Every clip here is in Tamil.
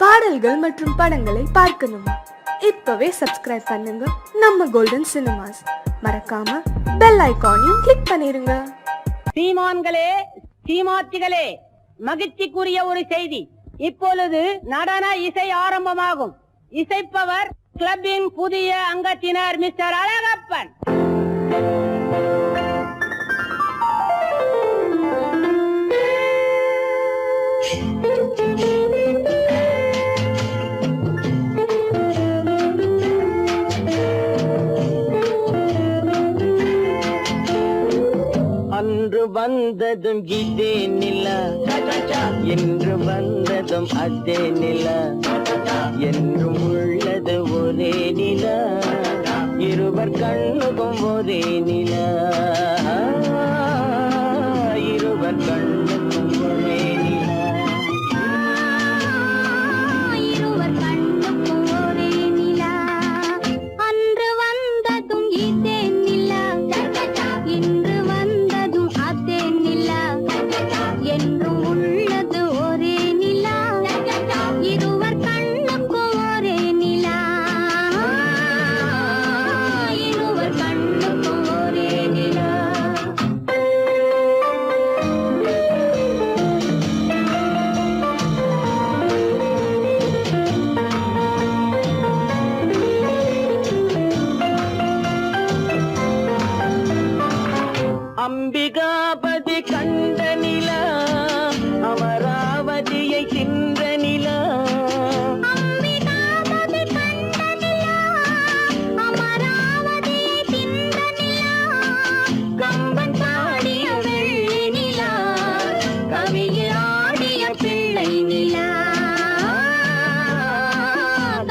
பாடல்கள் மற்றும் படங்களை பார்க்கணுமா? இப்பவே சப்ஸ்கிரைப் பண்ணுங்க நம்ம கோல்டன் சினிமாஸ். மறக்காம பெல் ஐகானையும் கிளிக் பண்ணிருங்க. சீமான்களே, சீமாத்திகளே, மகிழ்ச்சிக்குரிய ஒரு செய்தி. இப்பொழுது நடன இசை ஆரம்பமாகும். இசைப்பவர் கிளப்பின் புதிய அங்கத்தினர் மிஸ்டர் அழகப்பன். அன்று வந்ததும் இதே நிலா, என்று வந்ததும் அதே நிலா, என்றும் உள்ளது ஒரே நிலா, இருவர் கண்ணுக்கும் ஒரே நிலா, இருவர் கண்ணுக்கும் ஒரே நிலா, இருவர் கண்ணுக்கும் ஒரே நிலா. அன்று வந்ததும் இதே நிலா, இன்று வந்ததும் அதே நிலா, என்றும் உள்ளது ஒரே நிலா, இருவர் கண்ணுக்கும் ஒரே நிலா, இருவர் கண்ணுக்கும் ஒரே நிலா. அம்பிகாபதி கண்ட நிலா, அமராவதியை தின்ற நிலா, அம்பிகாபதி கண்ட நிலா, அமராவதியை தின்ற நிலா, கம்பன் பாடிய வெள்ளி நிலா, கவியில் ஆடிய பிள்ளை நிலா,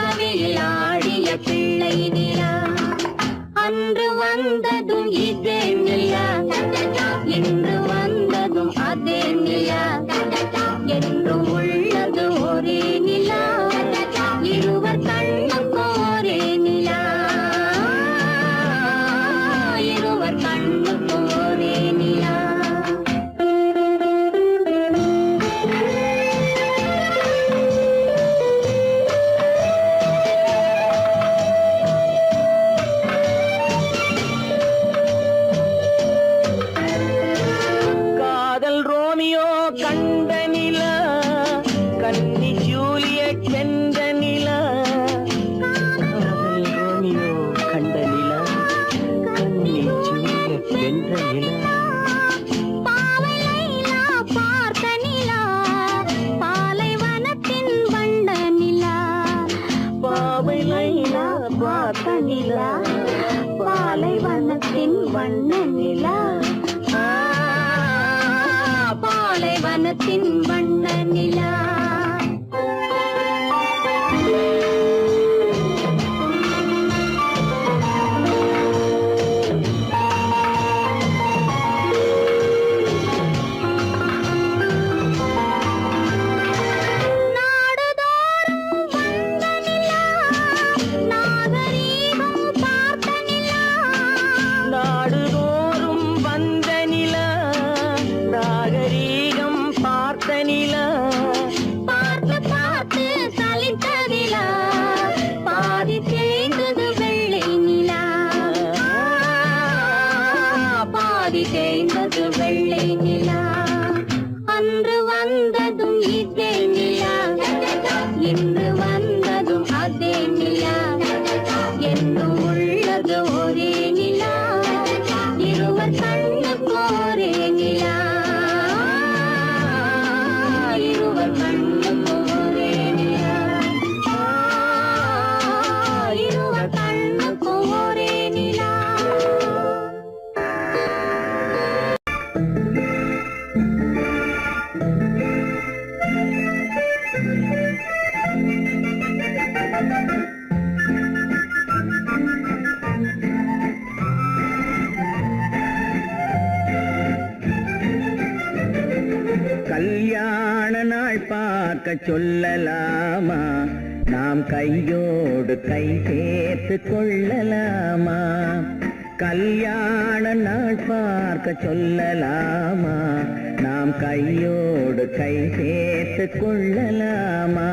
கவியில் ஆடிய பிள்ளை நிலா. அன்று வந்ததும் இதே நிலா, இன்று வந்ததும் அதே நிலா, என்றும் உள்ளது ஒரே நிலா, இருவர் கண்ணுக்கும் ஒரே நிலா, இருவர் கண்ணுக்கும் ஒரே நிலா. காதல் ரோமியோ கண்ட நிலா, கன்னி ஜூலியட் வென்ற நிலா, காதல் ரோமியோ கண்ட நிலா, கன்னி ஜூலியட் வென்ற நிலா, பாவை லைலா பார்த்த நிலா, பாலைவனத்தின் வண்ண நிலா, பாவை லைலா பார்த்த நிலா, பாலைவனத்தின் வண்ண நிலா, பாலைவனத்தின் வண்ண நிலா. நாடுதோறும் வந்த நிலா, நாகரீகம் பார்த்த நிலா, நாடுதோறும் வந்த நிலா, நாகரீகம் பார்த்த நிலா, பார்த்து பார்த்து சலித்த நிலா, பாதி தேய்ந்தது வெள்ளை நிலா, பாதி தேய்ந்தது வெள்ளை நிலா. அன்று வந்ததும் இதே நிலா, இன்று வந்ததும் அதே நிலா, என்றும் உள்ளது ஒரே நிலா, இருவர் கண்ணுக்கும் ஒரே நிலா, இருவர் கண்ணுக்கும் ஒரே நிலா, இருவர் கண்ணுக்கும் ஒரே நிலா. கல்யாண நாள் பார்க்க சொல்லலாமா, நாம் கையோடு கை சேர்த்து கொள்ளலாமா, கல்யாண நாள் பார்க்க சொல்லலாமா, நாம் கையோடு கை சேர்த்து கொள்ளலாமா,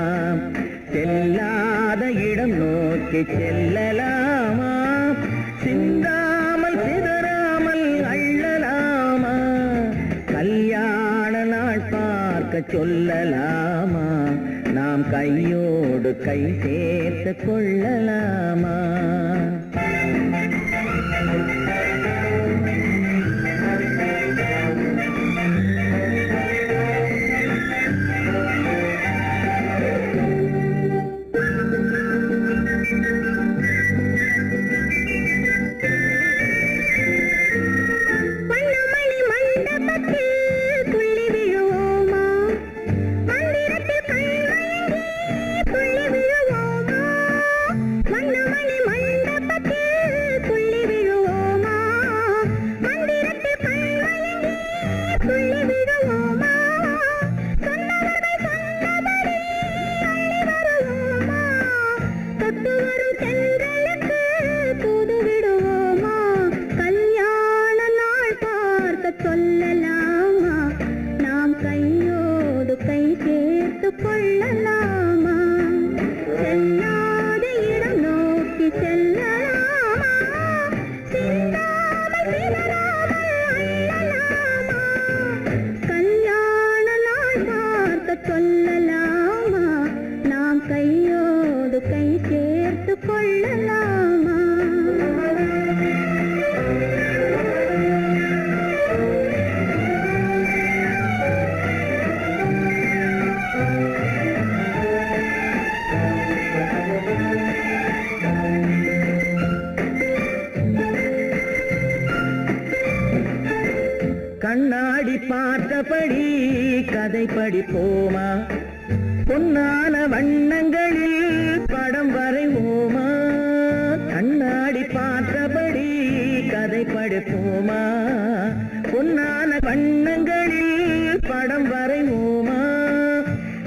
நோக்கி செல்லலாமா சிந்தாமல் சிதறாமல் அள்ளலாமா கல்யாண நாள் பார்க்க சொல்லலாமா நாம் கையோடு கை சேர்த்து கொள்ளலாமா கண்ணாடி பார்த்தபடி கதை படிப்போமா பொன்னான வண்ணங்களில் படம் வரைவோமா கண்ணாடி பார்த்தபடி கதை படிப்போமா பொன்னான வண்ணங்களில் படம் வரைவோமா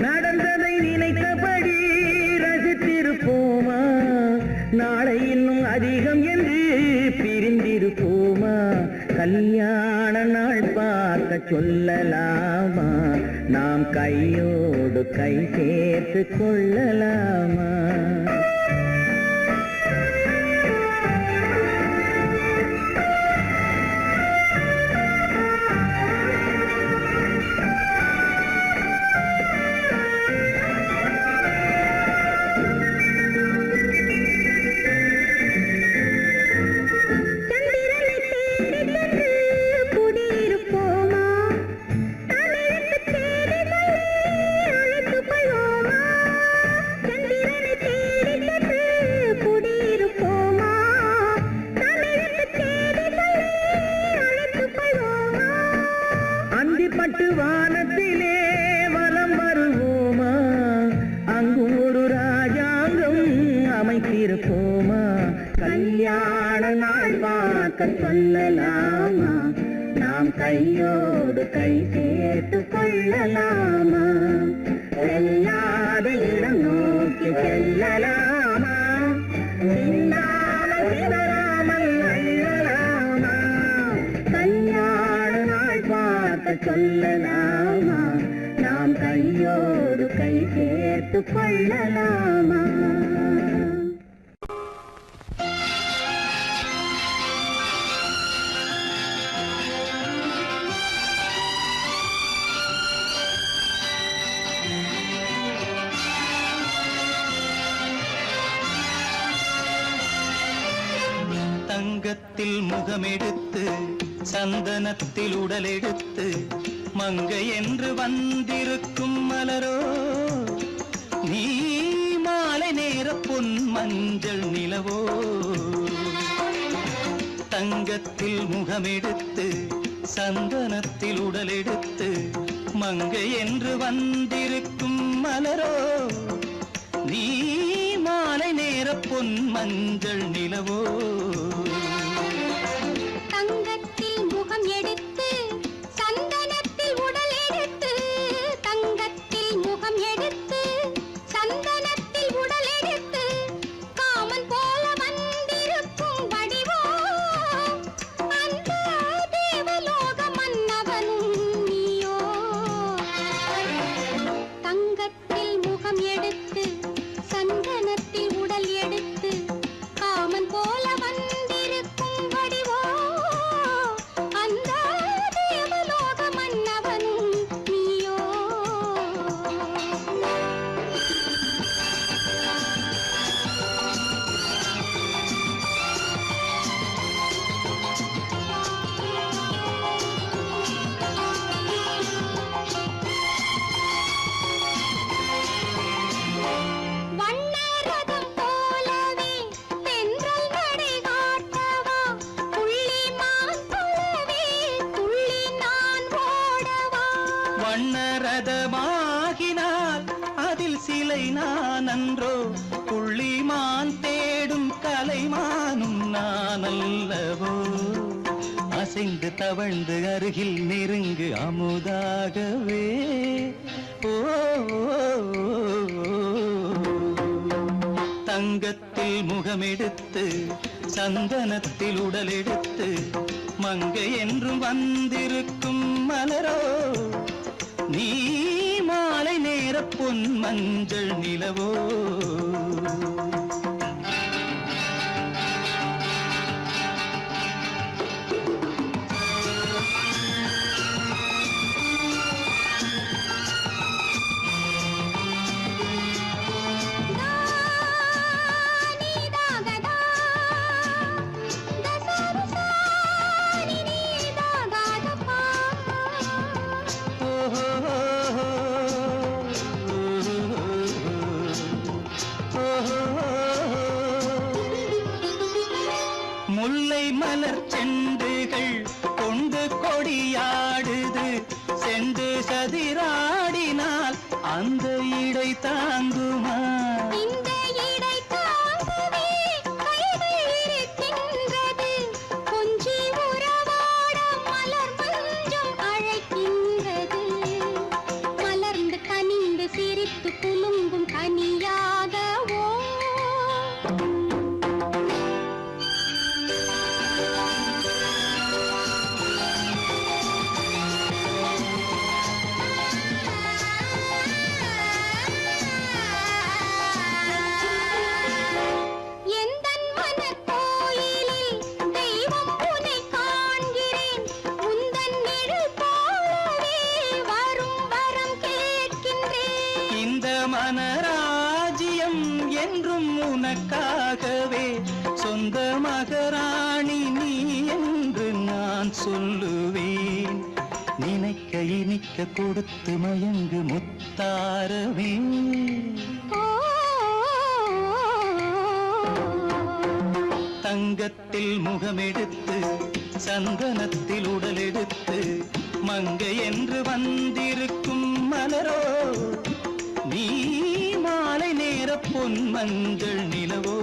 நடந்ததை நினைத்தபடி ரசித்திருப்போமா நாளை இன்னும் அதிகம் என்று பிரிந்திருப்போமா கல்யாண நாள் பார்க்க சொல்லலாமா நாம் கையோடு கை சேர்த்து கொள்ளலாமா பட்டு வானத்திலே வலம் வருவோமா அங்கு ஒரு ராஜாங்கம் அமைத்திருப்போமா கல்யாண நாள் பார்க்க சொல்லலாமா நாம் கையோடு கை சேர்த்து கொள்ளலாமா செல்லாத இடம் நோக்கி செல்லலாமா சிந்தாமல் சிதறாமல் அள்ளலாமா கல்யாண நாள் பார்க்க சொல்லலாமா நாம் கையோடு கை சேர்த்து கொள்ளலாமா தங்கத்தில் முகமெடுத்து சந்தனத்தில் உடலெடுத்து மங்கை என்று வந்திருக்கும் மலரோ நீ மாலை நேர பொன் மஞ்சள் நிலவோ தங்கத்தில் முகமெடுத்து சந்தனத்தில் உடலெடுத்து மங்கை என்று வந்திருக்கும் மலரோ நீ மாலை நேர பொன் மஞ்சள் நிலவோ தங்கத்தில் முகம் எடுத்து சந்தனத்தில் உடல் எடுத்து தங்கத்தில் முகம் எடுத்து சந்தனத்தில் உடல் எடுத்து காமன் போல வந்திருக்கும் வடிவோ அந்த தேவலோக மன்னவனும் நீயோ தங்கத்தில் முகம் எடுத்து சந்தனத்தில் உடல் எடுத்து நான் அன்றோ புள்ளிமான் தேடும் கலைமானும் நான் அல்லவோ அசைந்து தவழ்ந்து அருகில் நெருங்கு அமுதாகவே ஓ தங்கத்தில் முகமெடுத்து சந்தனத்தில் உடலெடுத்து மங்கை என்றும் வந்திருக்கும் மலரோ நீ மாலை நேர பொன் மஞ்சள் நிலவோ முல்லை மலர் செண்டுகள் கொண்டு கொடியாடுது செண்டு சதிராடினால் அந்த இடை தாங்குமா இந்த இடை தாங்குவே கைகள் இருக்கின்றது கொஞ்சி உறவாட மலர் மஞ்சம் அழைக்கின்றது மலர்ந்து கனிந்து சிரித்து குலுங்கும் கனியாகவோ மனராஜ்யம் என்றும் உனக்காகவே சொந்த மகராணி நீ என்று நான் சொல்லுவேன் நினைக்க இனிக்க கொடுத்து மயங்கு முத்தாரவே தங்கத்தில் முகமெடுத்து சந்தனத்தில் உடலெடுத்து மங்கை என்று வந்திருக்கும் மலரோ நீ மாலை நேர பொன் மஞ்சள் நிலவோ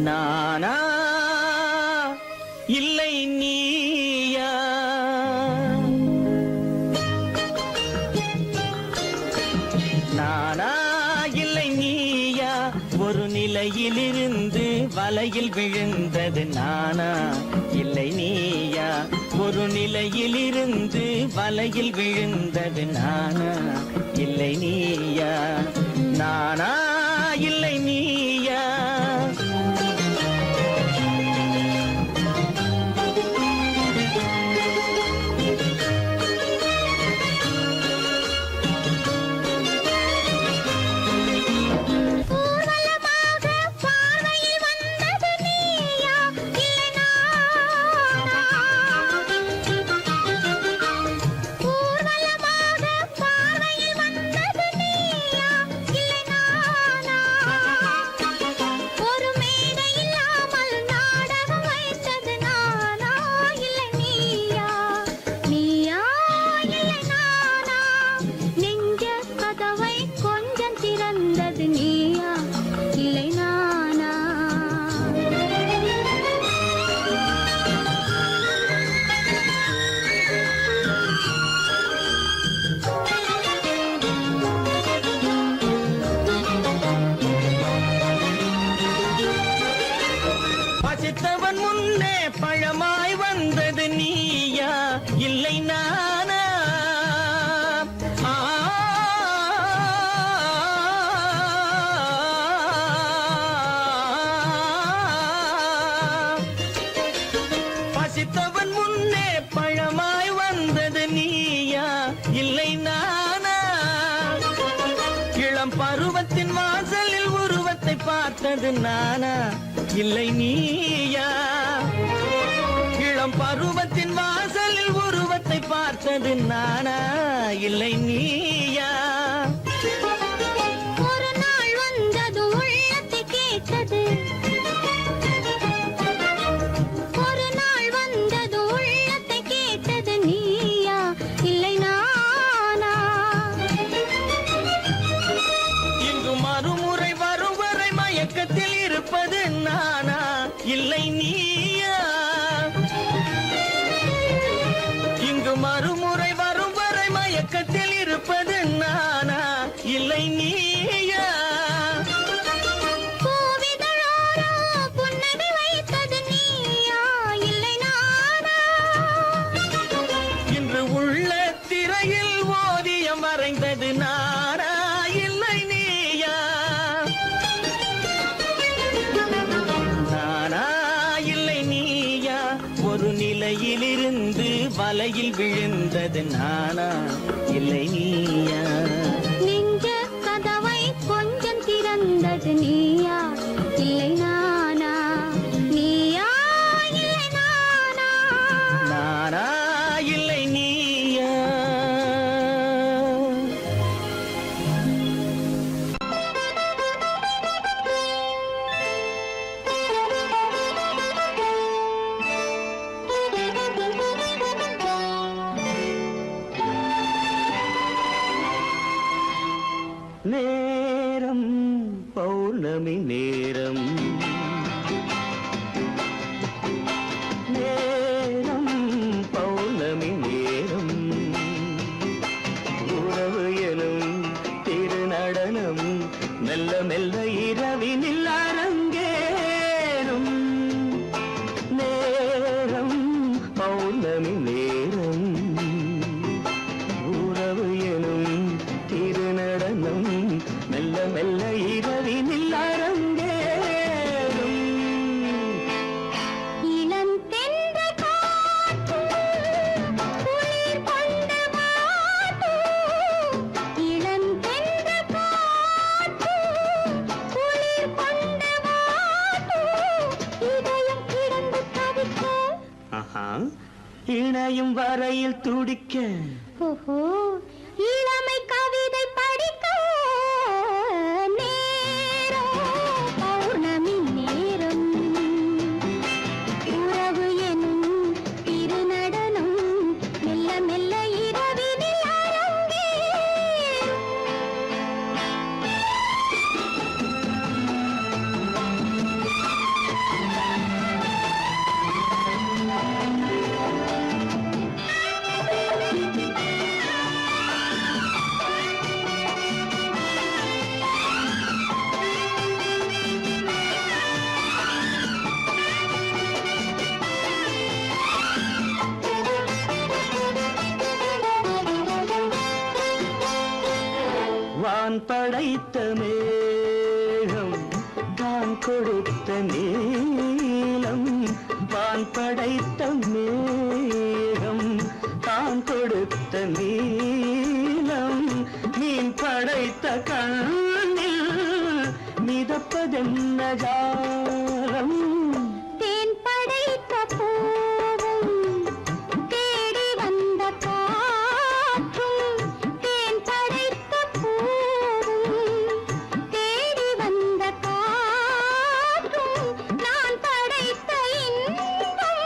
நானா இல்லை நீயா நானா இல்லை நீயா ஒரு நிலையிலிருந்து வலையில் விழுந்தது நானா இல்லை நீயா ஒரு நிலையிலிருந்து வலையில் விழுந்தது நானா இல்லை நீயா நானா இல்லை நீயா பார்த்தது நானா இல்லை நீயா இளம் பருவத்தின் வாசலில் உருவத்தை பார்த்தது நானா இல்லை நீயா ஒரு நாள் வந்தது உள்ளத்தை கேட்டது ஒரு நாள் வந்தது உள்ளத்தை கேட்டது நீயா இல்லை நானா இங்கு மறுமுறை வரும் வரை மயக்கத்தில் இருப்பது நானா இல்லை நீயா இங்கு மறுமுறை வரும் வரை மயக்கத்தில் இருப்பது நானா இல்லை நீயா பூவிதழோரோ புன்னகை வைத்தது நீயா இல்லை நானா இன்று உள்ள திரையில் ஓவியம் வரைந்தது நானா இல்லை நீயா நானா இல்லை நீயா ஒரு நிலையிலிருந்து வலையில் விழுந்தது நானா இல்லை நீயா நெஞ்ச கதவை கொஞ்சம் திறந்தது நீயா இல்லை நானா நீயா இல்லை நானா நானா இல்லை நீயா நேரம் பௌர்ணமி நேரம் நேரம் பௌர்ணமி நேரம் உறவு எனும் திருநடனம் மெல்ல மெல்ல இரவினில் அரங்கேறும் நேரம் பௌர்ணமி நேரம் உறவு எனும் திருநடனம் மெல்ல மெல்ல இரவினில் அரங்கேறும் இளம் தென்றல் காற்றும் குளிர் கொண்ட வாட்டும் இளம் தென்றல் காற்றும் குளிர் கொண்ட வாட்டும் இதயம் கிடந்து தவிக்க ஆஹா இணையும் வரையில் துடிக்க ஓஹோ இளமை கவிதை படிக்க நேரம் பௌர்ணமி நேரம் உறவு எனும் திருநடனம் மெல்ல மெல்ல இரவினில் அரங்கேறும் வான் படைத்த மேகம் தான் கொடுத்த நீலம் வான் படைத்த மேகம் தான் கொடுத்த நீலம் மீன் படைத்த கண்ணில் மிதப்பதென்ன ஜாலம் தேன் படைத்த பூவும் தேடி வந்த காற்றும் தேன் படைத்த பூவும் தேடி வந்த காற்றும் நான் படைத்த இன்பம்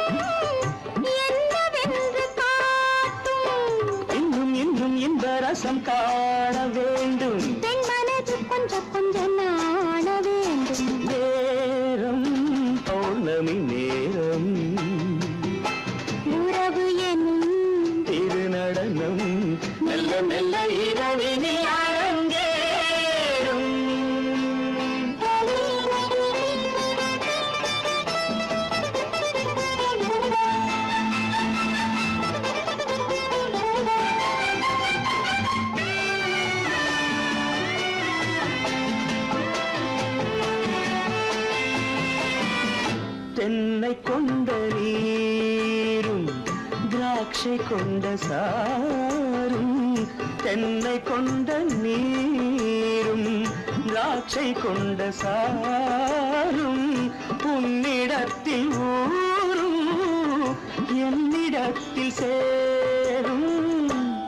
என்னவென்று காட்டும் இன்னும் இன்னும் இன்ப ரசம் காண வேண்டும் பெண் மனது கொஞ்சம் கொஞ்சம் நாண வேண்டும் நேரம் பௌர்ணமி நேரம் உறவு எனும் திருநடனம் மெல்ல மெல்ல இரவினில் அரங்கேறும் தென்னை கொண்ட நீரும் திராட்சை கொண்ட சாரும் தென்னை கொண்ட நீரும் திராட்சை கொண்ட சாரும் உன்னிடத்தில் ஊரும் என்னிடத்தில் சேரும்.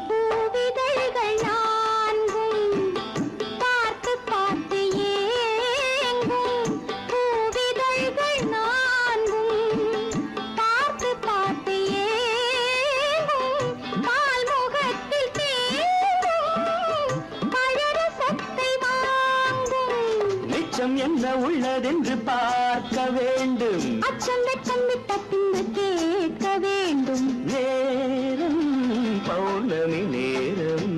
பூவிதழ்கள் நான்கும் பார்த்து பார்த்து ஏங்கும். பூவிதழ்கள் நான்கும் பார்த்து பார்த்து ஏங்கும். பால்முகத்தில் தேங்கும் பழரசத்தை வாங்கும். மிச்சம் என்ன உள்ளதென்று பார்க்க வேண்டும். அச்சம் வெச்சம் விட்ட பின்பு கேட்க வேண்டும். நேரம் பௌர்ணமி நேரம்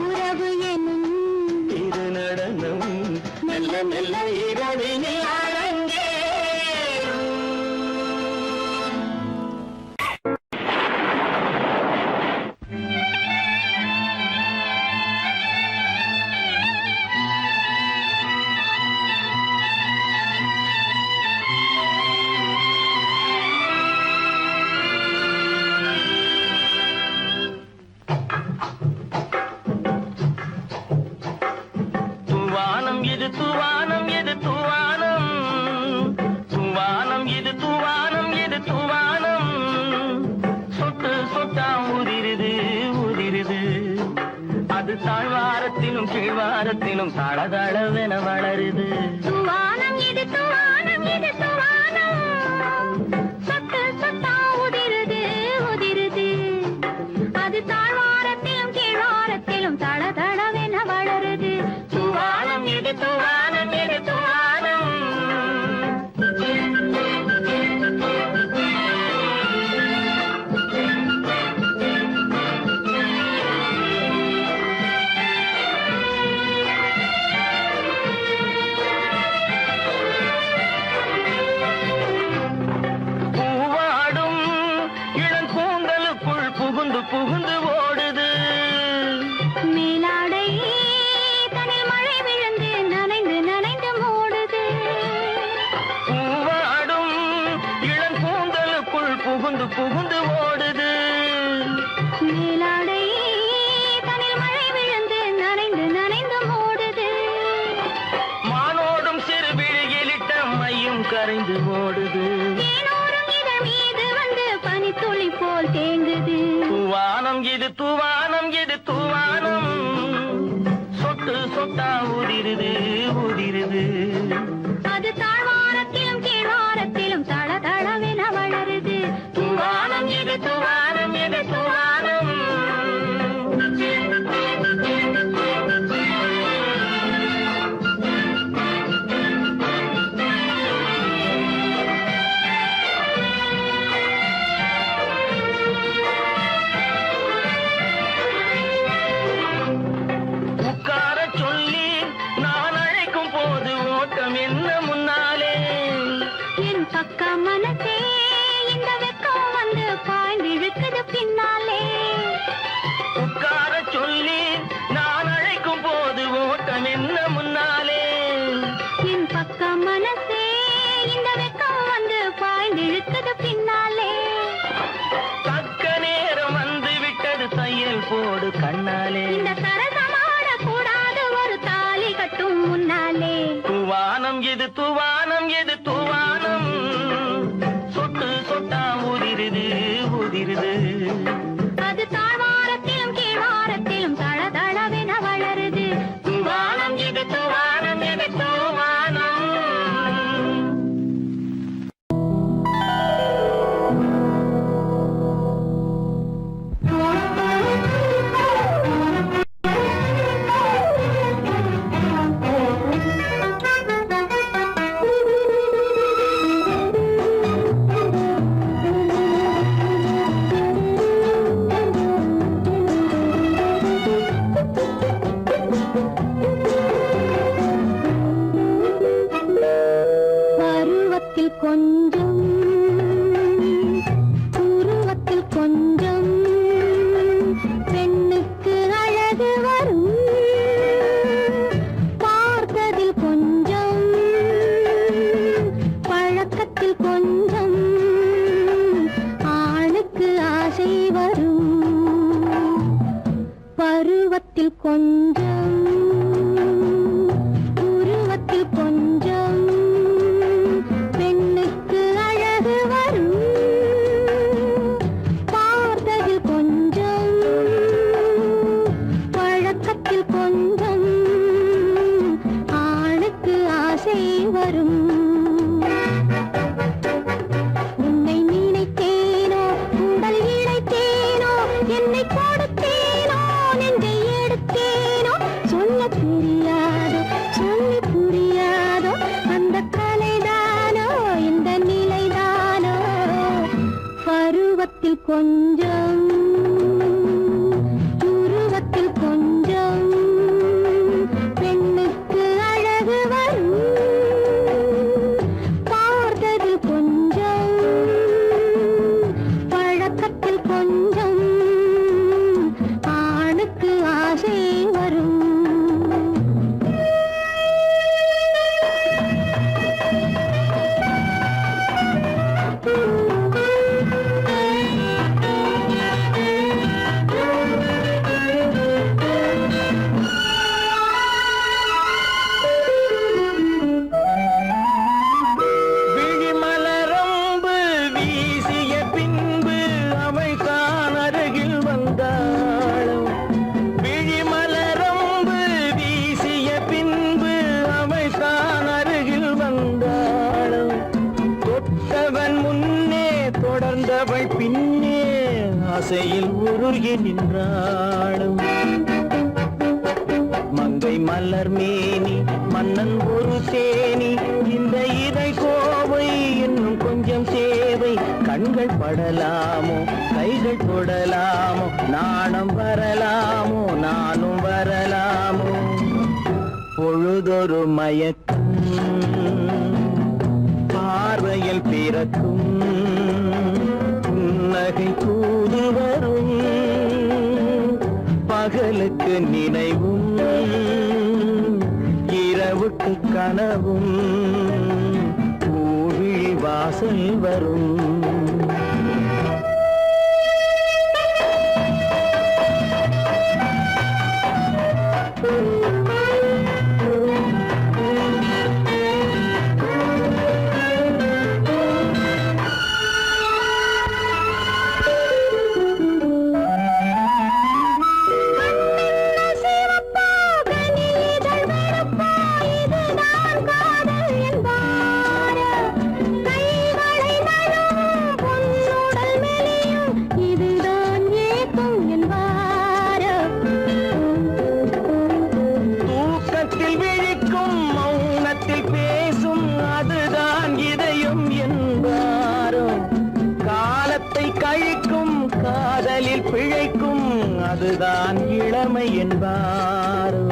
உறவு எனும் இரு நடனம் மெல்ல மெல்ல இரவினில் அரங்கேறும். தூவானம் இது தூவானம் இது தூவானம். தூவானம் இது தூவானம் இது தூவானம். சொட்டு சொட்டா உதிருது உதிருது. அது தாழ்வாரத்திலும் கீழ்வாரத்திலும் தளதளவென வளருது. துவானம் இது துவானம் இது துவானம். சொட்டு சொட்டா உதிருது உதிருது. அது தாழ்வாரத்திலும் கீழ்வாரத்திலும் தளதளவென வளருது. தூவானம் இது தூவானம் இது தூவானம். பூவாடும் இளங்கூந்தலுக்குள் புகுந்து புகுந்து ஓடுது. மேலாடை தனில் மழை விழுந்து நனைந்து நனைந்து மூடுது. பூவாடும் இளங்கூந்தலுக்குள் புகுந்து புகுந்து ஓடுது. மேலாடை தனில் மழை விழுந்து நனைந்து நனைந்து மூடுது. மானோடும் சிறு விழியிலிட்ட மையும் கரைந்து ஓடுது. தேனோரும் இதழ் மீது வந்து பனித்துளி போல் தேங்குது. தூவானம் இது தூவானம் இது தூவானம். சொட்டு சொட்டா உதிருது உதிருது. அது தாழ்வாரத்திலும் கீழ்வாரத்திலும் தளதளவென வளருது. தூவானம் இது தூவானம் இது தூவானம். உட்கார சொல்லி நான் அழைக்கும் போது ஓட்டம் என்ன முன்னாலே. என் பக்க மனசே இந்த வெக்கம் வந்து பாய்ந்திழுக்குது பின்னாலே. உட்கார சொல்லி நான் அழைக்கும் போது ஓட்டம் என்ன முன்னாலே. என் பக்க மனசே இந்த வெக்கம் வந்து பாய்ந்திழுக்குது பின்னாலே. தக்க நேரம் வந்து விட்டது தையல் போடு கண்ணாலே. இந்த சரசமாட கூடாது ஒரு தாலி கட்டும் முன்னாலே. தூவானம் இது தூவானம் இது தூவானம். சொட்டு சொட்டா உதிருது உதிருது. அது தாழ்வாரத்திலும் கீழ்வாரத்திலும் தளதளவென வளருது. தூவானம் இது தூவானம் இது தூவானம். பருவத்தில் கொஞ்சம் உருவத்தில் கொஞ்சம் பெண்ணுக்கு அழகு வரும். பார்த்ததில் கொஞ்சம் பழக்கத்தில் கொஞ்சம் ஆணுக்கு ஆசை வரும். பருவத்தில் கொஞ்சம் இசையில் உருகி நின்றாளும் மங்கை மலர் மேனி மன்னன் ஒரு தேனி இந்த இதை கோவை இன்னும் கொஞ்சம் சேவை கண்கள் படலாமோ கைகள் தொடலாமோ நாணம் வரலாமோ நானும் வரலாமோ பொழுதொரு மயக்கம் பார்வையில் பிறக்கும் புன்னகை தூது வரும் பகலுக்கு நினைவும் இரவுக்கு கனவும் பூவிழி வாசல் வரும் பிழைக்கும் அதுதான் இளமை என்பாரோ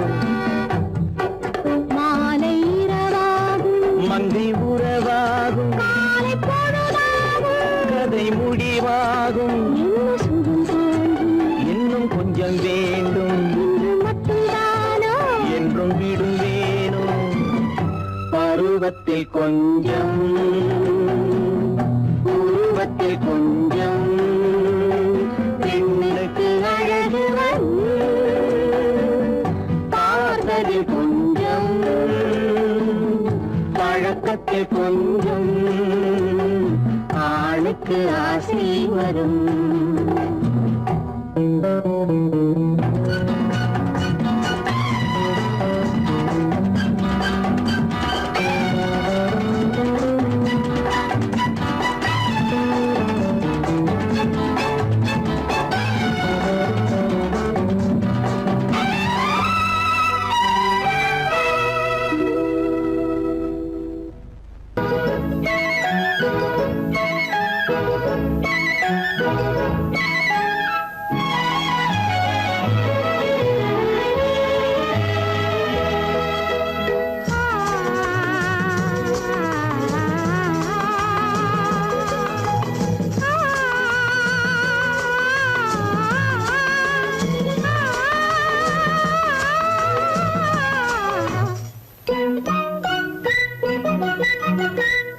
மாலை இரவாகும் மங்கை உறவாகும் காலை பொழுதாகும் கதை முடிவாகும் என்ன சுகம் தோன்றும் இன்னும் கொஞ்சம் வேண்டும் இன்று மட்டும்தானோ என்றும் விடுவேனோ பருவத்தில் கொஞ்சம் உருவத்தில் கொஞ்சம் பெண்ணுக்கு அழகு வரும் பார்த்ததில் கொஞ்சம் பழக்கத்தில் கொஞ்சம் ஆளுக்கு ஆசை வரும்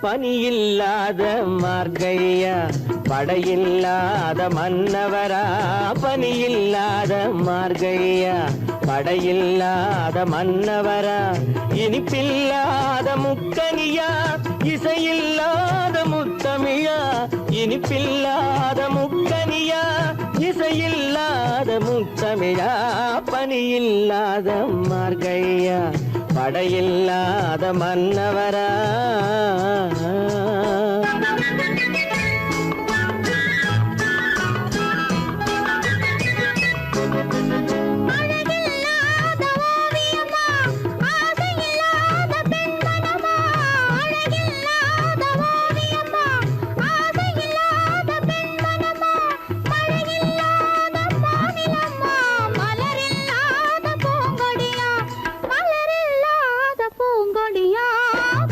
பனியில்லாத மார்கழியா படையில்லாத மன்னவரா பனியில்லாத மார்கழியா படையில்லாத மன்னவரா இனிப்பில்லாத முக்கனியா இசையில்லாத முத்தமிழா இனிப்பில்லாத முக்கனியா இசையில்லாத முத்தமிழா பனியில்லாத மார்கழியா படையில்லாத மன்னவரா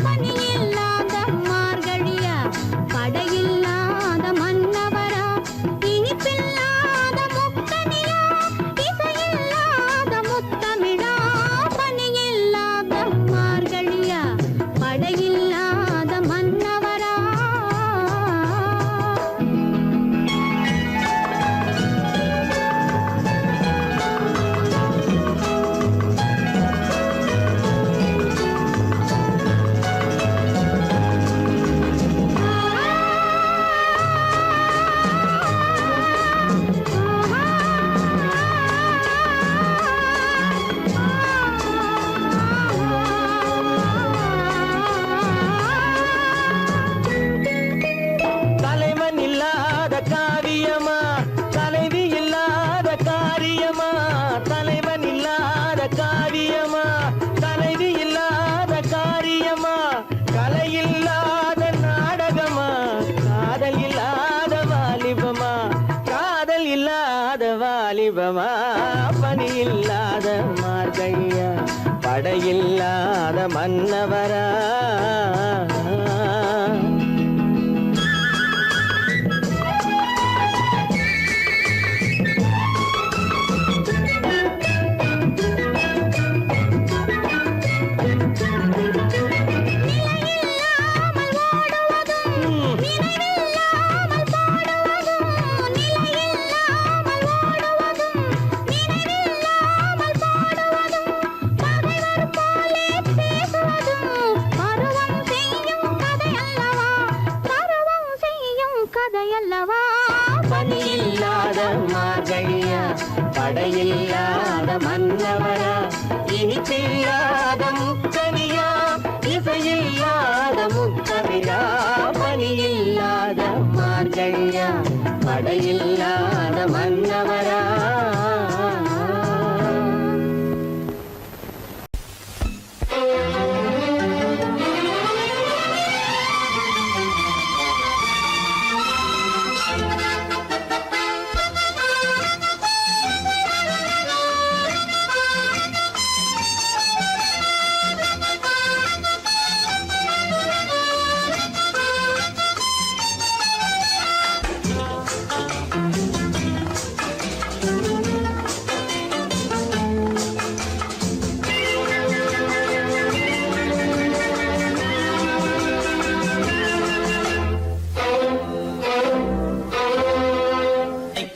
பனியில்லாத மார்கழியா தலைவன் இல்லாத காரியமா தலைவி இல்லாத காரியமா கலை இல்லாத நாடகமா காதல் இல்லாத வாலிபமா காதல் இல்லாத வாலிபமா பணி இல்லாத மார்கையா படையில்லாத மன்னவரா பணியில்லாத மார்கழியா படையில்லாத மன்னவரா இனிப்பில்லாத முக்கனியா இசையில்லாத முக்கவிரா பணியில்லாத மார்கழியா படையில்லாத மன்னவரா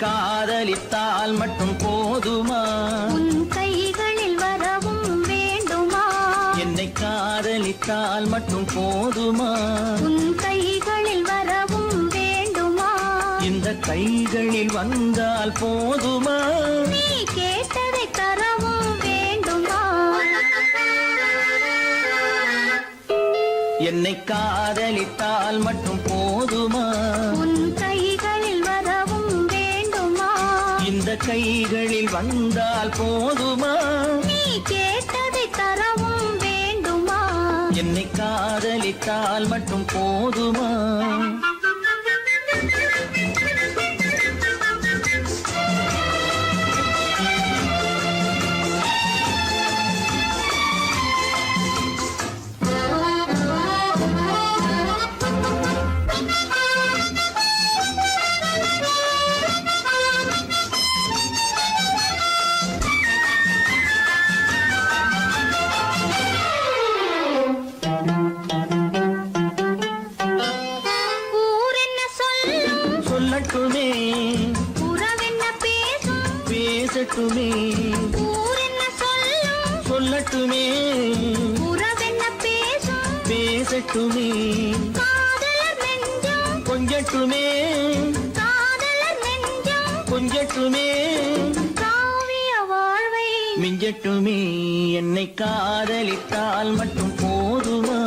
காதலித்தால் மட்டும் போதுமா உன் கைகளில் வரவும் வேண்டுமா என்னை காதலித்தால் மட்டும் போதுமா உன் கைகளில் வரவும் வேண்டுமா இந்த கைகளில் வந்தால் போதுமா நீ கேட்டதை தரவும் வேண்டுமா என்னை காதலித்தால் மட்டும் போதுமா உன் கைகளில் வரவும் வேண்டுமா இந்த கைகளில் வந்தால் போதுமா நீ கேட்டதை தரவும் வேண்டுமா என்னை காதலித்தால் மட்டும் போதுமா சொல்லட்டுமே உறவென்ன பேசும் பேசட்டுமே ஊரென்ன சொல்லும் சொல்லட்டுமே உறவென்ன பேசும் பேசட்டுமே காதலர் நெஞ்சம் கொஞ்சட்டுமே காதலர் நெஞ்சம் கொஞ்சட்டுமே காவிய வாழ்வை மிஞ்சட்டுமே என்னை காதலித்தால் மட்டும் போதுமா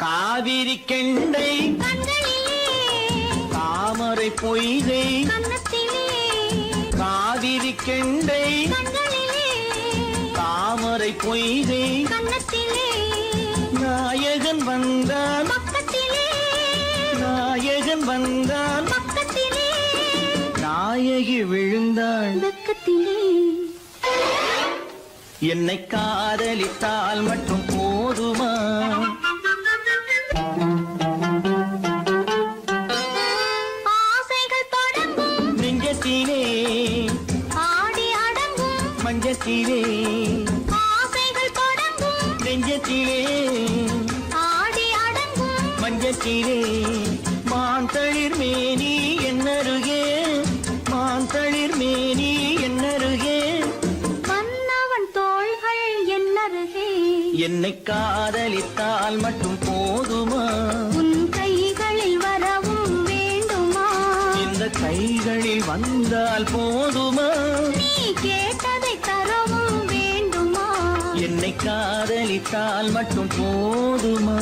காவிரி கெண்டை கண்களிலே தாமரை பொய்கை கன்னத்திலே காவிரி கெண்டை கண்களிலே தாமரை பொய்கை கன்னத்திலே நாயகன் வந்தான் பக்கத்திலே நாயகன் வந்தான் பக்கத்திலே நாயகி விழுந்தாள் பக்கத்திலே என்னை காதலித்தால் மட்டும் போதுமா ஆசைகள் தொடங்கும் நெஞ்சத்திலே ஆடி அடங்கும் மஞ்சத்திலே ஆசைகள் தொடங்கும் நெஞ்சத்திலே ஆடி அடங்கும் மஞ்சத்திலே மாந்தளிர் மேனி என்னருகே மாந்தளிர் மேனி என்னருகே மன்னவன் தோள்கள் என்னருகே என்னை காதலித்தால் மட்டும் போதுமா உன் கைகளில் வரவும் வேண்டுமா இந்த கைகளில் வந்தால் போதுமா கேட்டதை தரவும் வேண்டுமா? என்னை காதலித்தால் மட்டும் போதுமா?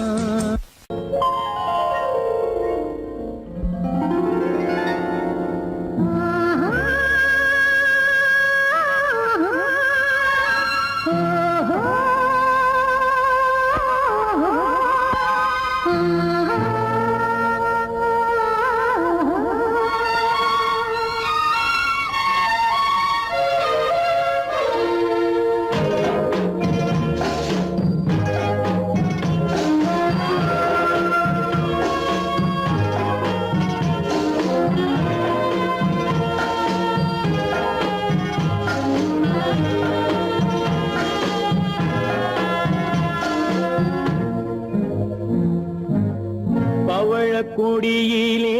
கொடியிலே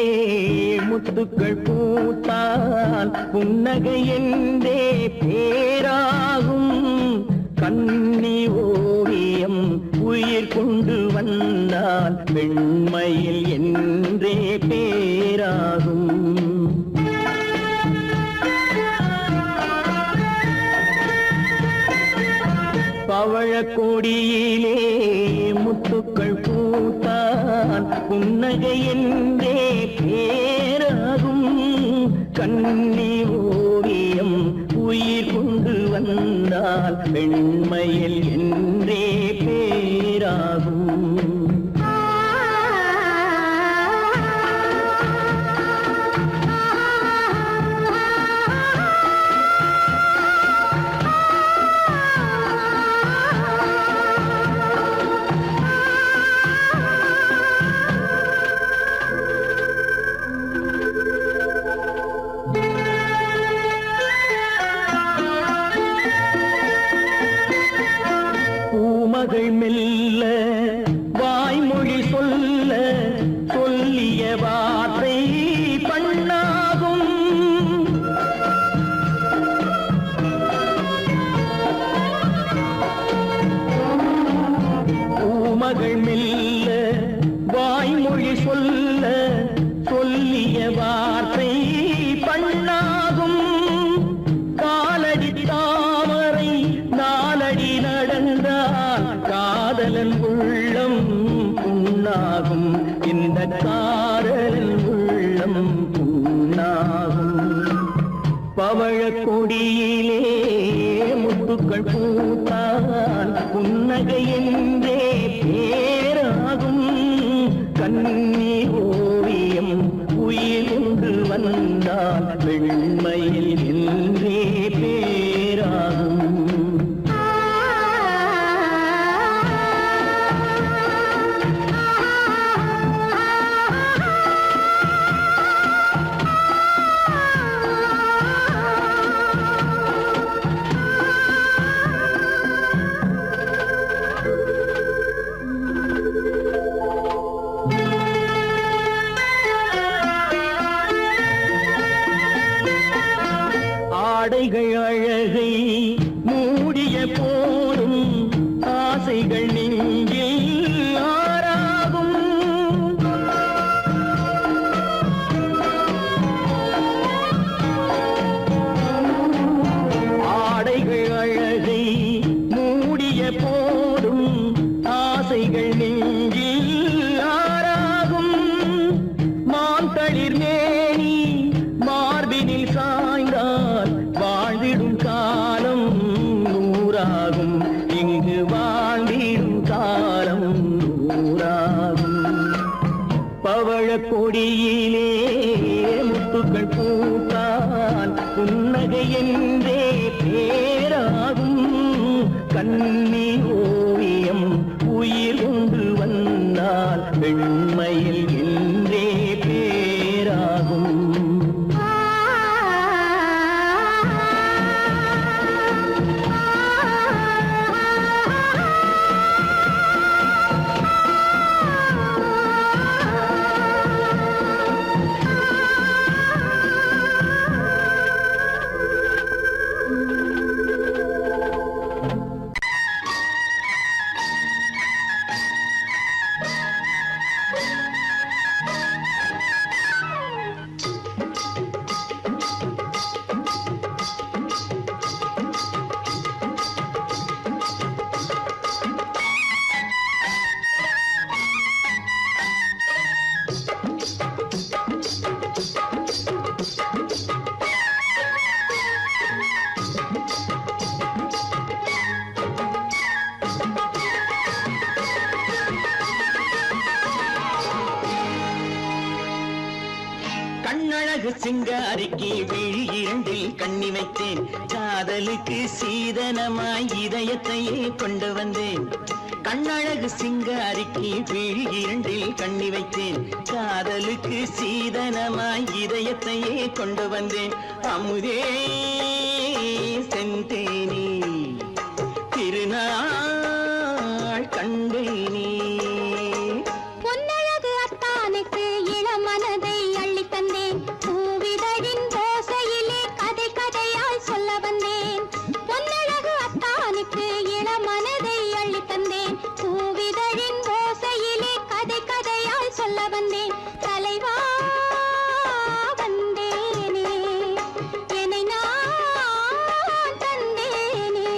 முத்துக்கள் பூத்தால் புன்னகை என்றே பேராகும். கண்ணி ஓவியம் உயிர் கொண்டு வந்தால் பெண்மையில் என்றே பேராகும். பவழக்கொடியிலே முத்துக்கள் பூத்தான் புன்னகை என்றே பேராகும். கண்ணி ஓவியம் உயிர் கொண்டு வந்தால் பெண்மையில் என்றே பேராகும். மகள் மெல்ல வாய்மொழி சொல்ல சொல்லிய வார்த்தை பண்ணாகும். பூமகள் மெல்ல வாய்மொழி சொல்ல சொல்லிய வார்த்தை பண்ணாகும். காலடி தாமரை நாலடி நடந்தால் காதலன் உள்ளம் புண்ணாகும். இந்த காதலன் உள்ளம் புண்ணாகும். பவழக்கொடியிலே முத்துக்கள் பூத்தால் புன்னகை என்றே பேராகும். கண்ணி ஓவியம் உயிர் கொண்டு வந்தால் வெண்மையில் என்றே பேராகும். ஆடைகள் அழகை மூடிய போதும் ஆசைகள் நெஞ்சில் ஆறாகும். ஆடைகள் அழகை மூடிய போதும் ஆசைகள் நெஞ்சில் ஆறாகும். மாந்தளிர் மேனி மார்பினில் சாய்ந்தால் வாழ்ந்திடும் காலம் நூறாகும். இங்கு வாழ்ந்திடும் காலம் நூறாகும். பவழக்கொடியிலே முத்துக்கள் பூத்தால் புன்னகை என்றே பேராகும். கண்ணி ஓவியம் உயிர் கொண்டு வந்தால் பெண்மையில் என்றே பேராகும். சிங்காரிக்கு விழி இரண்டில் கண்ணி வைத்தேன் காதலுக்கு சீதனமாய் இதயத்தையே கொண்டு வந்தேன் கண்ணழகு சிங்காரிக்கு விழி இரண்டில் கண்ணி வைத்தேன் காதலுக்கு சீதனமாய் இதயத்தையே கொண்டு வந்தேன் அமுதே செந்தேனே திருநாள் கண்டேனே பொன்னழகு அத்தானுக்கு இளமனதை அள்ளி தந்தேன் பூவிதழின் ஓசையிலே கதை கதையாய் சொல்ல வந்தேன் பொன்னழகு அத்தானுக்கு இளமனதை அள்ளி தந்தேன் பூவிதழின் ஓசையிலே கதை கதையாய் சொல்ல வந்தேன் தலைவா வந்தேனே என்னை நான் தந்தேனே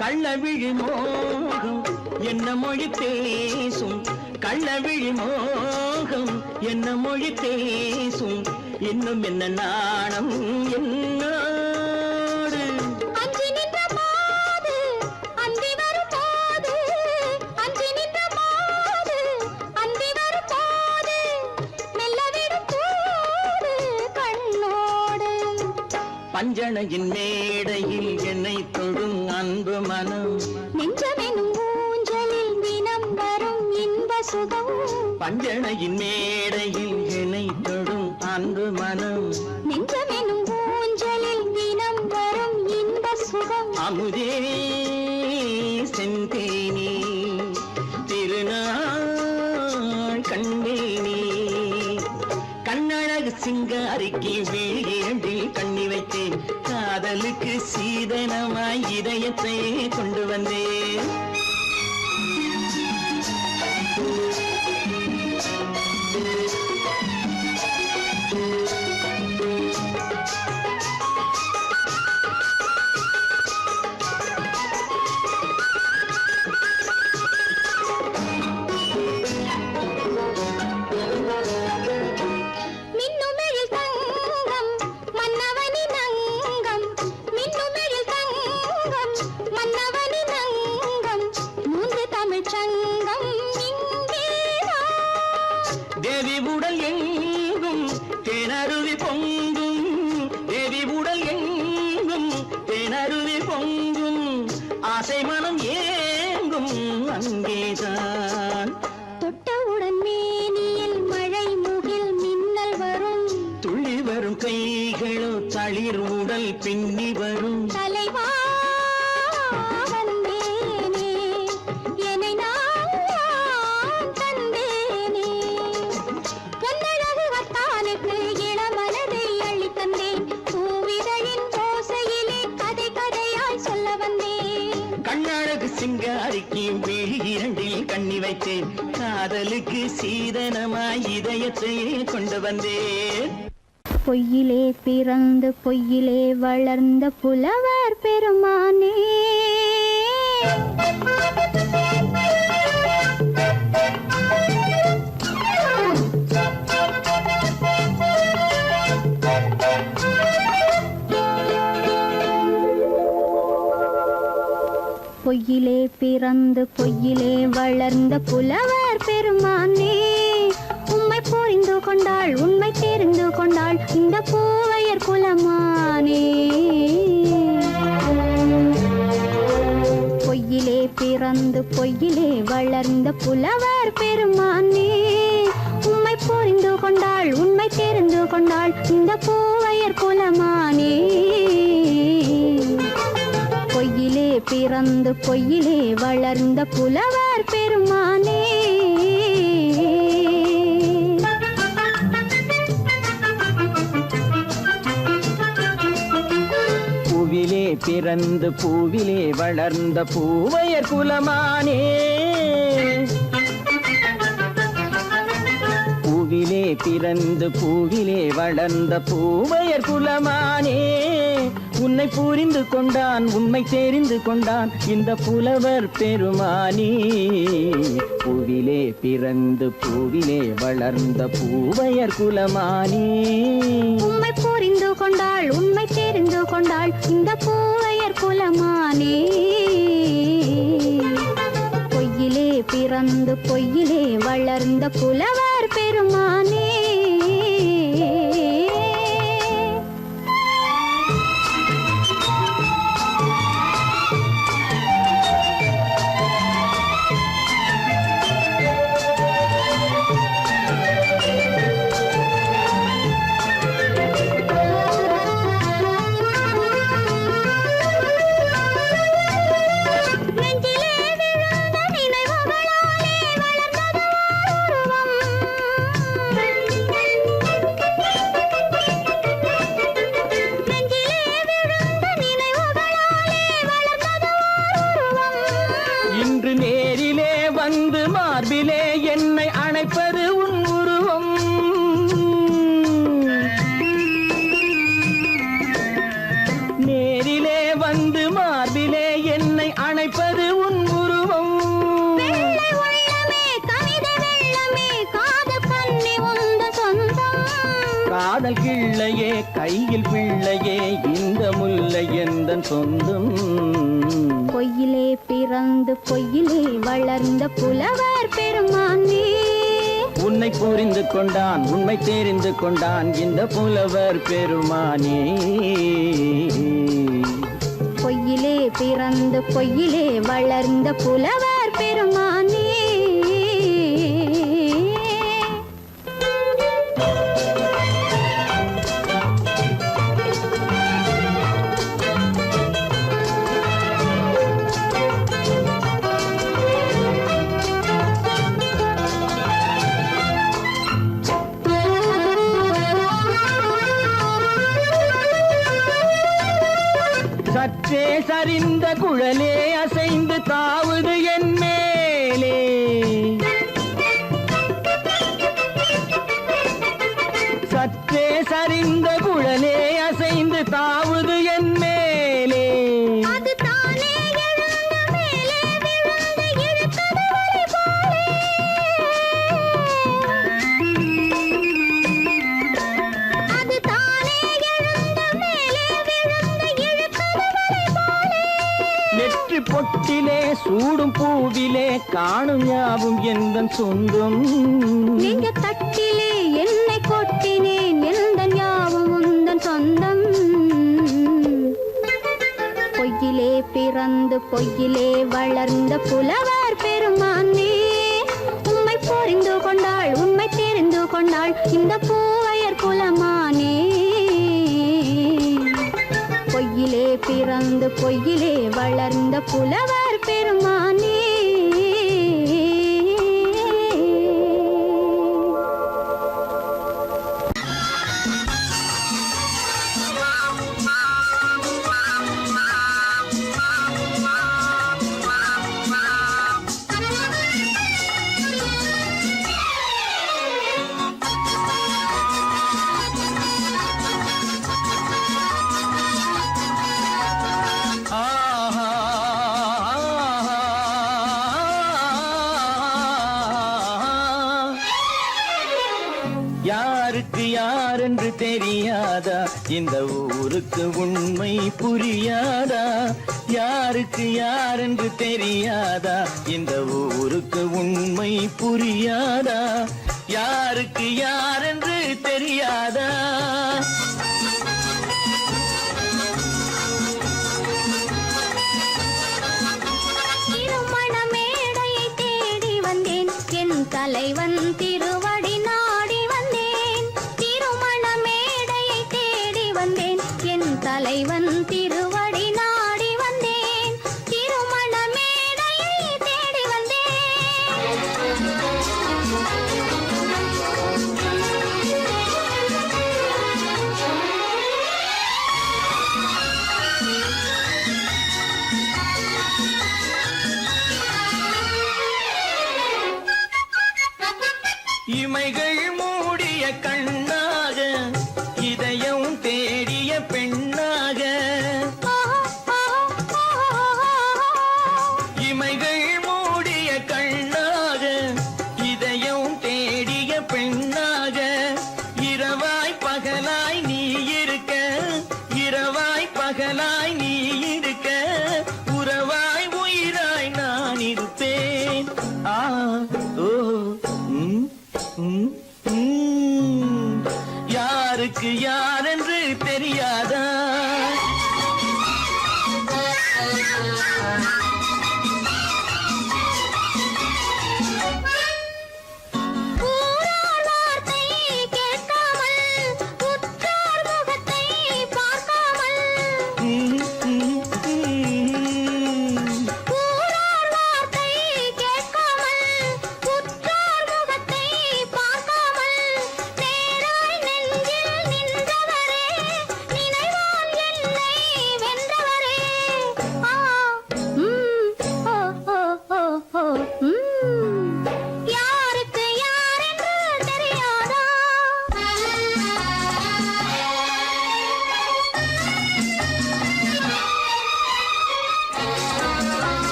கள்ளவிழி மோகம் என்ன மொழி பேசும் கள்ளவிழி மோகம் என்ன மொழி பேசும் இன்னும் என்ன நாணம் என்னோடு அஞ்சி நின்ற மாது அந்தி வரும் போது அஞ்சி நின்ற மாது அந்தி வரும் போது மெல்ல விடும் போது கண்ணோடு பஞ்சணையின் மேடையில் என்னை தொடும் அன்பு மனம் நெஞ்சமெனும் ஊஞ்சலில் தினம் வரும் இன்ப சுகம் பஞ்சணையின் மேடையில் என்னை தொடும் அன்பு மனம் நெஞ்சமெனும் ஊஞ்சலில் தினம் வரும் இன்ப சுகம் அமுதே செந்தேனே திருநாள் கண்டேனே கண்ணழகு சிங்காரிக்கு விழி இரண்டில் கண்ணி வைத்தேன் காதலுக்கு சீதனமாய் இதயத்தை கொண்டு வந்தேன் மின்னுமெழில் தங்கம் மன்னவனின் அங்கம் மின்னுமெழில் தங்கம் மன்னவனின் அங்கம் மூன்று தமிழ்ச் சங்கம் இங்கேதான் தேவி உடல் எங்கும் தேனருவி பொங்கும் தேவி உடல் எங்கும் தேனருவி பொங்கும் ஆசை மனம் ஏங்கும் அங்கேதான் தொட்டவுடன் மேனியில் மழை முகில் மின்னல் வரும் துள்ளி வரும் கைகளோ தளிர் உடல் பின்னி வரும் தலைவா வந்தேனே என்னை நான் தந்தேனே பொன்னழகு வத்தானுக்கு இளமனதை அள்ளி தந்தேன் பூவிதழின் ஓசையிலே கதை கதையாய் சொல்ல வந்தேன் கண்ணழகு சிங்காரிக்கு விழி இரண்டில் கண்ணி வைத்தேன் காதலுக்கு சீதனமாய் இதயத்தை கொண்டு வந்தேன் பொய்யிலே பிறந்து பொய்யிலே வளர்ந்த புலவர் பெருமானே பொய்யிலே பிறந்து பொய்யிலே வளர்ந்த புலவர் பெருமானே உம்மை புரிந்து கொண்டாள் உண்மை தெரிந்து கொண்டாள் இந்த பூவையர் குலமானே பொய்யிலே பிறந்து பொய்யிலே வளர்ந்த புலவர் பெருமானே உம்மை புரிந்து கொண்டாள் உண்மை தெரிந்து கொண்டாள் இந்த பூவையர் குலமானே பொய்யிலே பிறந்து பொய்யிலே வளர்ந்த புலவர் பெருமானே பூவிலே பிறந்து பூவிலே வளர்ந்த பூவையர் குலமானே பூவிலே பிறந்து பூவிலே வளர்ந்த பூவையர் குலமானே உன்னை புரிந்து கொண்டான் உண்மை தெரிந்து கொண்டான் இந்த புலவர் பெருமானே பூவிலே பிறந்து பூவிலே வளர்ந்த பூவையர் குலமானே உண்மை புரிந்து கொண்டாள் உண்மை தெரிந்து கொண்டாள் இந்த பூவையர் குலமானே பொய்யிலே பிறந்து பொய்யிலே வளர்ந்த புலவர் பெருமானே இன்று நேரிலே வந்து மார்பிலே என்னை அணைப்பது உன் உருவம் நேரிலே வந்து மார்பிலே என்னை அணைப்பது உன் உருவம் காதல் கிள்ளையே கையில் பிள்ளையே இந்த முல்லை எந்தன் சொந்தம் பொய்யிலே பிறந்து பொய்யிலே வளர்ந்த புலவர் பெருமானே உன்னை புரிந்து கொண்டான் உண்மை தெரிந்து கொண்டான் இந்த புலவர் பெருமானே பொய்யிலே பிறந்து பொய்யிலே வளர்ந்த புலவர் பெருமானே சற்றே சரிந்த குழலே அசைந்து தாவுது என் மேலே சற்றே சரிந்த குழலே அசைந்து தாவுது என் மேலே நெற்றி பொட்டிலே சூடும் பூவிலே காணும் யாவும் எந்தன் சொந்தம் நெஞ்ச தட்டிலே என்னை கொட்டினேன் எந்தன் யாவும் உந்தன் சொந்தம் பொய்யிலே பிறந்து பொய்யிலே வளர்ந்த புலவர் பெருமானே உண்மை புரிந்து கொண்டாள் உண்மை தெரிந்து கொண்டாள் இந்த பூவையர் குலமானே பொய்யிலே பிறந்து பொய்யிலே வளர்ந்த புலவர் பெருமானே யாருக்கு யாரென்று தெரியாதா இந்த ஊருக்கு உண்மை புரியாதா யாருக்கு யாரென்று தெரியாதா இந்த ஊருக்கு உண்மை புரியாதா யாருக்கு யாரென்று தெரியாதா திருமண மேடையை தேடி வந்தேன் என் தலைவன் திருவடி நாடி வந்தேன் திருமண மேடையை தேடி வந்தேன் என் தலைவன் திருவடி நாடி வந்தேன் திருமண மேடையை தேடி இமைகள் மூ யாரென்று தெரியாதா